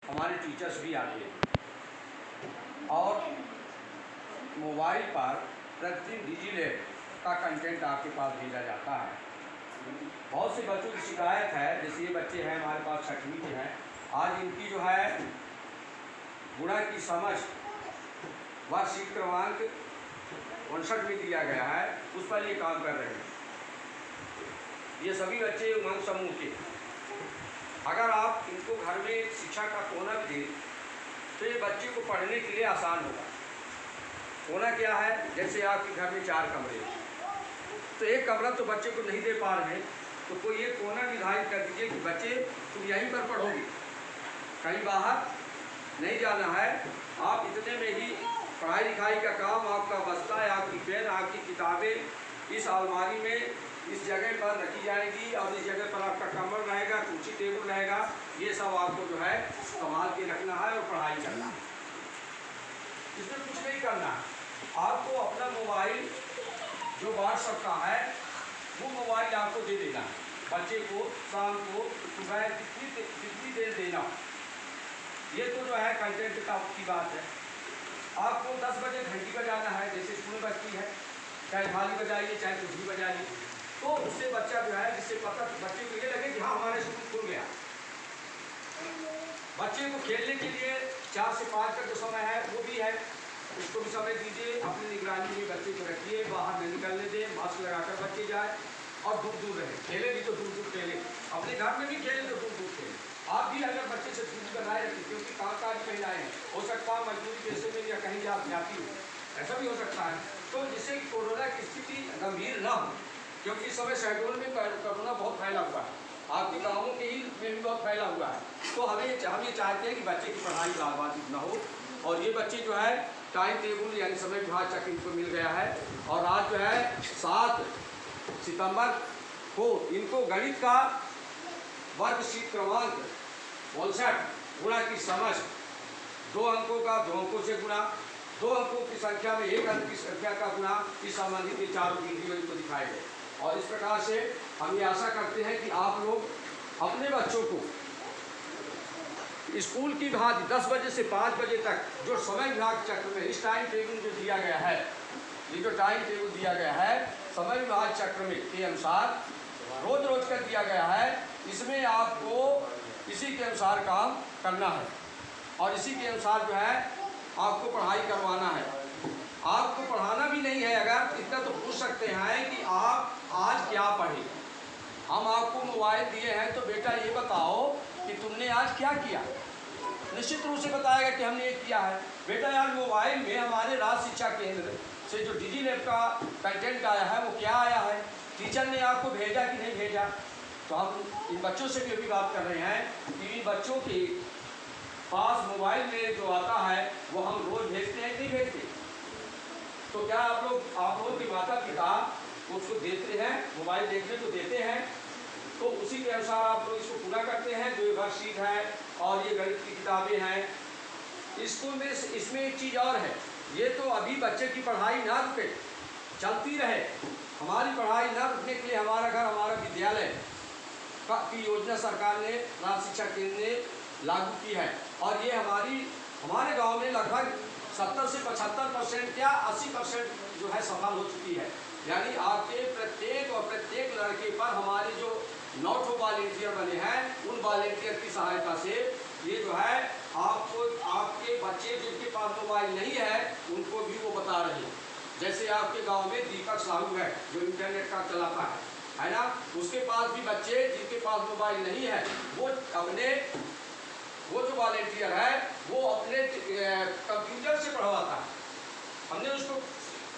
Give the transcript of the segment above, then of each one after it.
हमारे टीचर्स भी आते हैं और मोबाइल पर प्रतिदिन डिजिलैब का कंटेंट आपके पास भेजा जाता है। बहुत से बच्चों की शिकायत है, जैसे ये बच्चे हैं हमारे पास 6वीं के हैं, आज इनकी जो है गुणा की समझ वह शीट क्रमांक 59 में दिया गया है, उस पर ये काम कर रहे हैं। ये सभी बच्चे उमंग समूह के। अगर आप इनको घर में शिक्षा का कोना भी दें तो ये बच्चे को पढ़ने के लिए आसान होगा। कोना क्या है, जैसे आपके घर में 4 कमरे, तो एक कमरा तो बच्चे को नहीं दे पा रहे हैं, तो कोई एक कोना निर्धारित कर दीजिए कि बच्चे तुम यहीं पर पढ़ोगे, कहीं बाहर नहीं जाना है। आप इतने में ही पढ़ाई लिखाई का काम आपका बस्ता है, आपकी पेन, आपकी किताबें इस अलमारी में इस जगह पर रखी जाएगी और इस जगह पर आपका कमर रहेगा, कुर्सी टेबल रहेगा। ये सब आपको जो है संभाल के रखना है और पढ़ाई करना है। इसमें कुछ नहीं करना है, आपको अपना मोबाइल जो व्हाट्सएप का है वो मोबाइल आपको दे देना है। बच्चे को शाम को सुबह जितनी देर देना, ये तो जो है कंटेंट की बात है। आपको 10 बजे घंटी बजाना है, जैसे स्कूल बजती है, चाहे थाली बजाइए चाहे कुछ भी बजाइए, तो उससे बच्चा जो है, जिससे पता बच्चे को ये लगे कि हाँ हमारे स्कूल खुल गया। बच्चे को खेलने के लिए 4 से 5 का जो समय है वो भी है, उसको भी समय दीजिए, अपनी निगरानी में बच्चे को रखिए, बाहर नहीं निकलने दें, मास्क लगाकर बच्चे जाए और दूर दूर रहे। खेले भी तो दूर दूर खेले, अपने घर में भी खेले तो दूर दूर खेले। आप भी अगर बच्चे से दूरी बनाए रखें, क्योंकि कामकाजी महिलाएं हैं, हो सकता है मजबूरी पैसे में या कहीं आप जाती हो, ऐसा भी हो सकता है, तो जिससे कोरोना की स्थिति गंभीर न हो, क्योंकि इस समय शहडोल में कोरोना बहुत फैला हुआ है, आपके गाँवों के ही में भी बहुत फैला हुआ है। तो हम ये चाहते हैं कि बच्चे की पढ़ाई बाधित न हो। और ये बच्चे जो है टाइम टेबल यानी समय विभाग चक इनको मिल गया है, और आज जो है 7 सितंबर को इनको गणित का वर्कशीट क्रमांक 59 गुणा की समझ 2 अंकों का 2 अंकों से गुणा, 2 अंकों की संख्या में 1 अंक की संख्या का गुणा, इस संबंधित 4 वीडियो इनको दिखाए गए। और इस प्रकार से हम ये आशा करते हैं कि आप लोग अपने बच्चों को स्कूल की भांति 10 बजे से 5 बजे तक जो समय विभाग चक्र में इस टाइम टेबल जो दिया गया है, ये जो टाइम टेबल दिया गया है समय विभाग चक्र में के अनुसार रोज रोज का दिया गया है, इसमें आपको इसी के अनुसार काम करना है और इसी के अनुसार जो है आपको पढ़ाई करवाना है। आपको पढ़ाना भी नहीं है, अगर इतना तो पूछ सकते हैं कि आप आज क्या पढ़े। हम आपको मोबाइल दिए हैं तो बेटा ये बताओ कि तुमने आज क्या किया। निश्चित रूप से बताएगा कि हमने ये किया है। बेटा आज मोबाइल में हमारे राज्य शिक्षा केंद्र से जो डिजिलैब का कंटेंट आया है वो क्या आया है, टीचर ने आपको भेजा कि नहीं भेजा। तो हम इन बच्चों से भी बात कर रहे हैं कि इन बच्चों के पास मोबाइल में जो आता है वो हम रोज भेजते हैं कि नहीं भेजते। तो क्या आप लोगों के माता पिता उसको देते हैं, मोबाइल देखने को देते हैं, तो उसी के अनुसार आप लोग इसको पूरा करते हैं। जो ये वर्कशीट है और ये गणित की किताबें हैं स्कूल में, इसमें एक चीज़ और है, ये तो अभी बच्चे की पढ़ाई ना रुके, चलती रहे। हमारी पढ़ाई ना रुकने के लिए हमारा घर हमारा विद्यालय की योजना सरकार ने राज्य शिक्षा केंद्र ने लागू की है, और ये हमारे गांव में लगभग 70 से 75% क्या 80% जो है सफल हो चुकी है। यानी आपके प्रत्येक लड़के पर हमारे जो 9 वॉलेंटियर बने हैं, उन वॉलेंटियर की सहायता से ये जो है आपको आपके बच्चे जिनके पास मोबाइल नहीं है उनको भी वो बता रहे हैं। जैसे आपके गांव में दीपक साहू है जो इंटरनेट का चलाता है ना, उसके पास भी बच्चे जिनके पास मोबाइल नहीं है वो जो वॉलेंटियर है वो अपने कंप्यूटर से पढ़वाता है। हमने उसको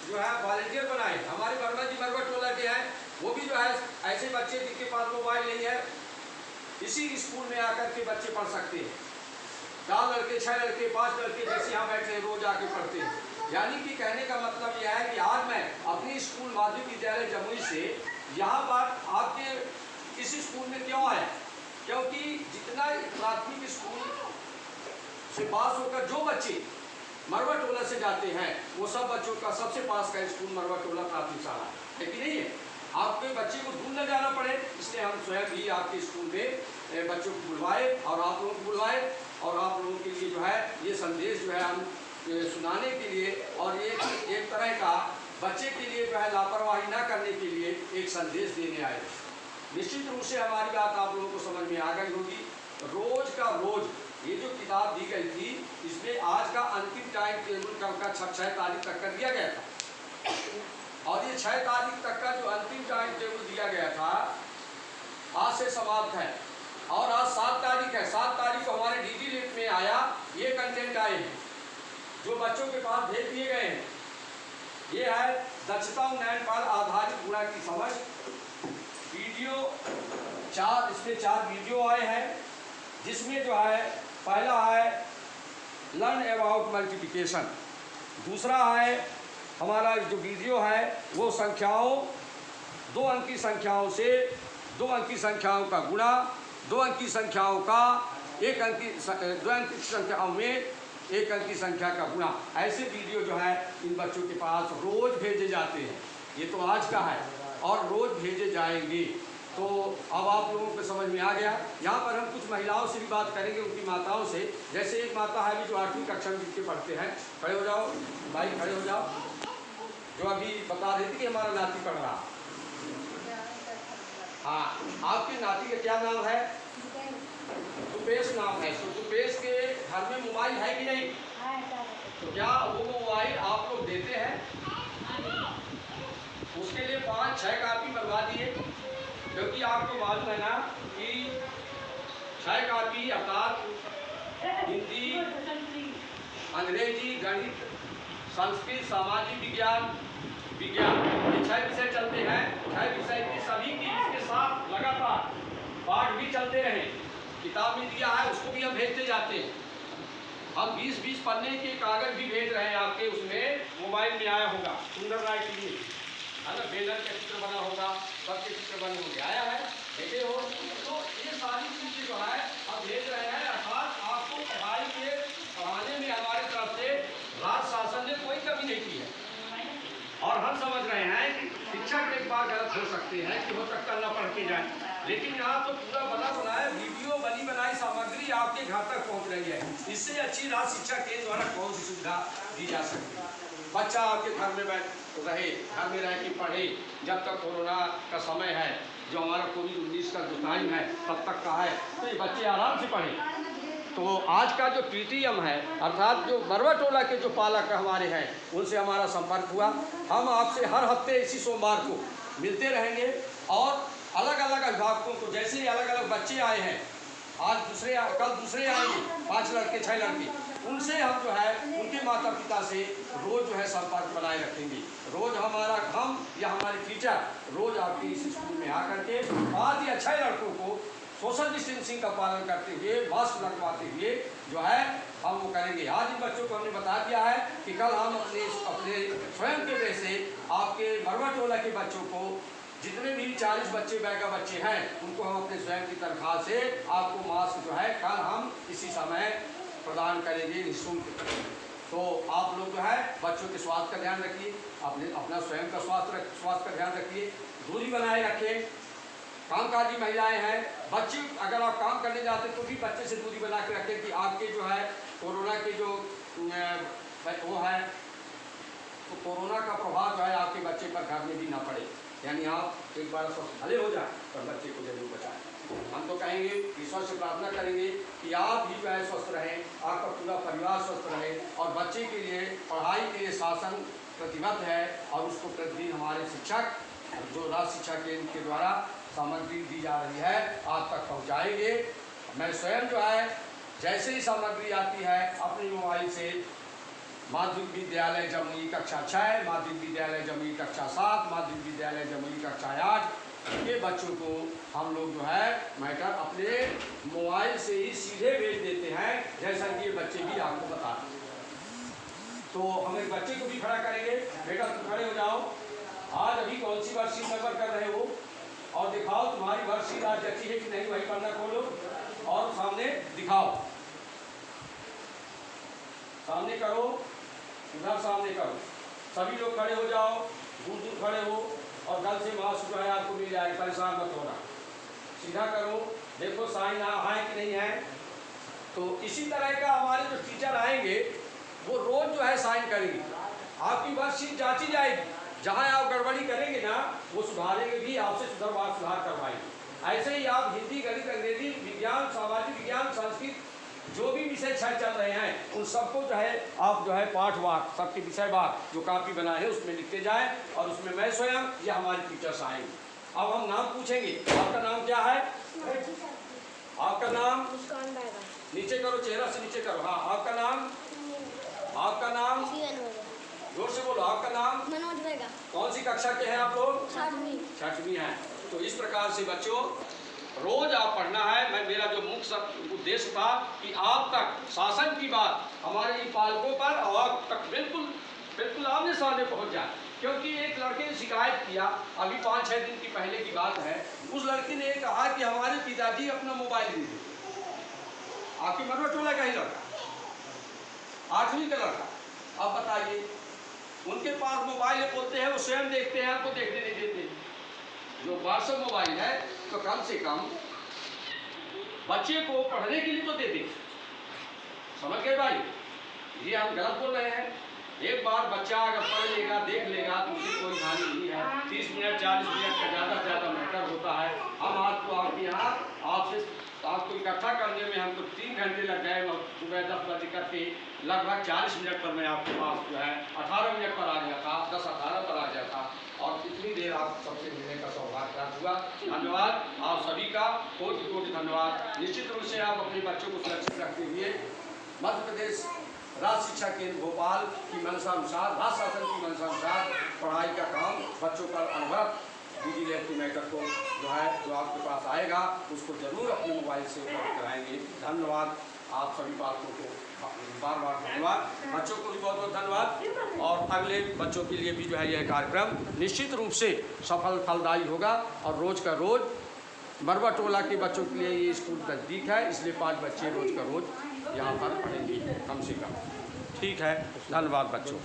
जो है वॉलेंटियर बनाए। हमारे वर्मा जी मरवा टोला के हैं, वो भी जो है ऐसे बच्चे जिनके पास मोबाइल नहीं है इसी स्कूल में आकर के बच्चे पढ़ सकते हैं। 4 लड़के 6 लड़के 5 लड़के जैसे यहाँ बैठे हैं रोज आके पढ़ते हैं। यानी कि कहने का मतलब यह है कि आज मैं अपनी स्कूल माध्यमिक विद्यालय जमुई से यहाँ पर आपके इस स्कूल में क्यों आया, क्योंकि जितना प्राथमिक स्कूल से पास होकर जो बच्चे मरवा टोला से जाते हैं वो सब बच्चों का सबसे पास का स्कूल मरवा टोला प्राथमिक शाला है कि नहीं है। आपके बच्चे को दूर न जाना पड़े, इसलिए हम स्वयं भी आपके स्कूल में बच्चों को बुलवाए और आप लोगों को बुलवाए और आप लोगों संदेश जो है हम सुनाने के लिए और एक तरह का बच्चे के लिए जो है लापरवाही ना करने के लिए एक संदेश देने आए। निश्चित रूप से हमारी बात आप लोगों को समझ में आ गई होगी। रोज का रोज ये जो किताब दी गई थी, इसमें आज का अंतिम टाइम टेबल का 6 तारीख तक कर दिया गया था और ये 6 तारीख तक का जो अंतिम टाइम टेबल दिया गया था आज से समाप्त है और आज 7 तारीख है। 7 तारीख को हमारे डीजी लिस्ट में आया, ये कंटेंट आए हैं जो बच्चों के पास भेज दिए गए हैं। ये है दक्षता उन्नयन पर आधारित गुणा की समझ वीडियो 4, इसमें 4 वीडियो आए हैं, जिसमें जो है पहला है लर्न अबाउट मल्टीप्लिकेशन, दूसरा है हमारा जो वीडियो है वो संख्याओं 2 अंकी संख्याओं से 2 अंकी संख्याओं का गुणा, 2 अंकी संख्याओं का 2 अंकी संख्याओं में 1 अंकी संख्या का गुणा। ऐसे वीडियो जो है इन बच्चों के पास रोज भेजे जाते हैं। ये तो आज का है और रोज भेजे जाएंगे। तो अब आप लोगों को समझ में आ गया। यहाँ पर हम कुछ महिलाओं से भी बात करेंगे, उनकी माताओं से। जैसे एक माता है भी जो 8वीं कक्षा में के पढ़ते हैं, खड़े हो जाओ भाई, खड़े हो जाओ, जो अभी बता रही थी कि हमारा नाती पढ़ रहा। हाँ, आपके नाती का क्या नाम है? रुपेश नाम है। तो रुपेश के घर में मोबाइल है कि नहीं? तो क्या वो मोबाइल आप लोग देते हैं? उसके लिए 5-6 कापी बनवा दिए, क्योंकि आपको मालूम है ना कि 6 कापी अर्थात हिंदी, अंग्रेजी, गणित, संस्कृत, सामाजिक विज्ञान, ये 6 विषय चलते हैं। 6 विषय की सभी की इसके साथ लगातार पाठ भी चलते रहे। किताब में दिया है उसको भी हम भेजते जाते हैं। हम 20-20 पन्ने के कागज भी भेज रहे हैं आपके, उसमें मोबाइल में आया होगा सुंदर राय के लिए, है ना, बेनर का चित्र बना होगा, सबके चित्र बने होंगे, आया है, देखे हो। तो ये सारी चीजें जो है हम भेज रहे हैं। अर्थात आपको पढ़ाने में हमारे तरफ से राज्य शासन ने कोई कमी नहीं की है। और हम समझ रहे हैं कि शिक्षक एक बार गलत हो सकते हैं कि हो सकता न पढ़ के जाए, लेकिन यहाँ तो पूरा बना बनाया वीडियो, बनी बनाई सामग्री आपके घर तक पहुँच रही है। इससे अच्छी राज्य शिक्षा केंद्र द्वारा कौन सी सुविधा दी जा सकती है? बच्चा आपके घर में रहे, घर में रह के पढ़े, जब तक कोरोना का समय है, जो हमारा कोविड-19 का जो टाइम है तब तक का है, तो ये बच्चे आराम से पढ़े। तो आज का जो पीटीएम है, अर्थात जो बरवा टोला के जो पालक हमारे हैं, उनसे हमारा संपर्क हुआ। हम आपसे हर हफ्ते इसी सोमवार को मिलते रहेंगे और अलग अलग अभिभावकों को, जैसे ही अलग अलग बच्चे आए हैं, आज दूसरे, कल दूसरे आएंगे, 5 लड़के 6 लड़के, उनसे हम जो है उनके माता पिता से रोज़ जो है संपर्क बनाए रखेंगे। रोज़ हम या हमारे टीचर रोज़ आपके इस स्कूल में आकर के 5 या 6 लड़कों को सोशल डिस्टेंसिंग का पालन करते हुए, मास्क लगवाते हुए जो है हम वो करेंगे। आज इन बच्चों को हमने बता दिया है कि कल हम अपने स्वयं के वजह से आपके बरवा टोला के बच्चों को, जितने भी 40 बच्चे बैगा बच्चे हैं, उनको हम अपने स्वयं की तनख्वाह से आपको मास्क जो है कल हम इसी समय प्रदान करेंगे निःशुल्क। तो आप लोग जो है बच्चों के स्वास्थ्य का ध्यान रखिए, अपना स्वयं का स्वास्थ्य का ध्यान रखिए, दूरी बनाए रखें। कामकाजी महिलाएं हैं, बच्चे अगर आप काम करने जाते तो भी बच्चे से दूरी बना के रखें कि आपके जो है कोरोना के जो वो है, तो कोरोना का प्रभाव जो है आपके बच्चे पर घर में भी ना पड़े। यानी आप एक बार स्वस्थ भले हो जाए पर बच्चे को जरूर बचाएं। हम तो कहेंगे, ईश्वर से प्रार्थना करेंगे कि आप भी जो है स्वस्थ रहें, आपका पूरा परिवार स्वस्थ रहे और बच्चे के लिए पढ़ाई के लिए शासन प्रतिबद्ध है और उसको प्रतिदिन हमारे शिक्षक जो राज्य शिक्षा केंद्र के द्वारा सामग्री दी जा रही है आप तक पहुंचाएंगे। मैं स्वयं जो है जैसे ही सामग्री आती है अपने मोबाइल से माध्यमिक विद्यालय जमुई कक्षा 6, माध्यमिक विद्यालय जमुई कक्षा 7, माध्यमिक विद्यालय जमुई कक्षा 8 के बच्चों को हम लोग जो है मैटर अपने मोबाइल से ही सीधे भेज देते हैं, जैसा कि ये बच्चे भी आपको बता रहे हैं। तो हम एक बच्चे को भी खड़ा करेंगे। बेटा तुम खड़े हो जाओ। आज अभी कौन सी वर्कशीट नंबर कर रहे हो और दिखाओ तुम्हारी वर्कशीट आज अच्छी है कि नहीं, वही पन्ना खोलो और सामने दिखाओ, सामने करो, इधर सामने करो। सभी लोग खड़े हो जाओ, दूर दूर खड़े हो और गल से मास्क जो है आपको मिल जाएगा, परेशान मत होना। सीधा करो, देखो साइन है कि नहीं है, तो इसी तरह का हमारे जो टीचर आएंगे वो रोज जो है साइन करेंगे, आपकी वर्कशीट जांची जाएगी, जहाँ आप गड़बड़ी करेंगे ना वो सुधारेंगे भी, आपसे सुधार करवाएंगे। ऐसे ही आप हिंदी, गणित, अंग्रेजी, विज्ञान, सामाजिक विज्ञान, संस्कृत जो भी विषय चल रहे हैं उन सबको जो है आप जो है पाठवार सबके विषयवार जो कापी बनाए हैं उसमें लिखते जाएं, और उसमें मैं स्वयं या हमारे टीचर्स आएंगे। अब हम नाम पूछेंगे, आपका नाम क्या है? आपका नाम नीचे करो, चेहरा से नीचे करो। हाँ, आपका नाम? आपका नाम जोर से बोलो। आपका नाम? कौन सी कक्षा के हैं आप लोग? 6वीं हैं। तो इस प्रकार से बच्चों रोज आप पढ़ना है। मेरा जो मुख्य उद्देश्य था कि आप तक शासन की बात हमारे इन पालकों पर और आप तक बिल्कुल आमने सामने पहुंच जाए। क्योंकि एक लड़के ने शिकायत किया, अभी 5-6 दिन की पहले की बात है, उस लड़की ने कहा कि हमारे पिताजी अपना मोबाइल दे दे। आपकी मरवा टोला का ही लड़का, 8वीं का लड़का। अब बताइए, उनके पास मोबाइल है, बोलते हैं वो स्वयं देखते हैं, आपको देखने नहीं देते। जो व्हाट्सएप मोबाइल है तो कम से कम बच्चे को पढ़ने के लिए तो दे दें। समझ गए भाई? ये हम गलत बोल रहे हैं। एक बार बच्चा अगर पढ़ लेगा, देख लेगा तो उसकी कोई हानि नहीं है। 30 मिनट 40 मिनट का ज़्यादा से ज़्यादा मैटर होता है। हम आपको आपके यहाँ आपको इकट्ठा करने में हमको 3 घंटे लग गए। सुबह 10 बजे करके लगभग 40 मिनट पर मैं आपके पास जो है 18 मिनट पर आ गया था, 10-18 पर आ गया था, और इतनी देर आप सबसे मिलने का सौभाग्य प्राप्त हुआ। धन्यवाद आप सभी का, कोटि धन्यवाद। निश्चित रूप से आप अपने बच्चों को सुरक्षित रखते हुए मध्य प्रदेश राज्य शिक्षा केंद्र भोपाल की मंशानुसार, राज्य शासन की मंशानुसार पढ़ाई का काम बच्चों पर अनवरत डिजिटल मैटर को जो है जो आपके पास आएगा उसको जरूर अपने मोबाइल से उपलब्ध कराएंगे। धन्यवाद आप सभी पालकों को, बार बार धन्यवाद। बच्चों को भी बहुत बहुत धन्यवाद। और अगले बच्चों के लिए भी जो है यह कार्यक्रम निश्चित रूप से फलदायी होगा। और रोज़ का रोज़ मरवा टोला के बच्चों के लिए ये स्कूल नज़दीक है, इसलिए 5 बच्चे रोज़ का रोज़ यहाँ पर पढ़ेंगे कम से कम। ठीक है, धन्यवाद बच्चों।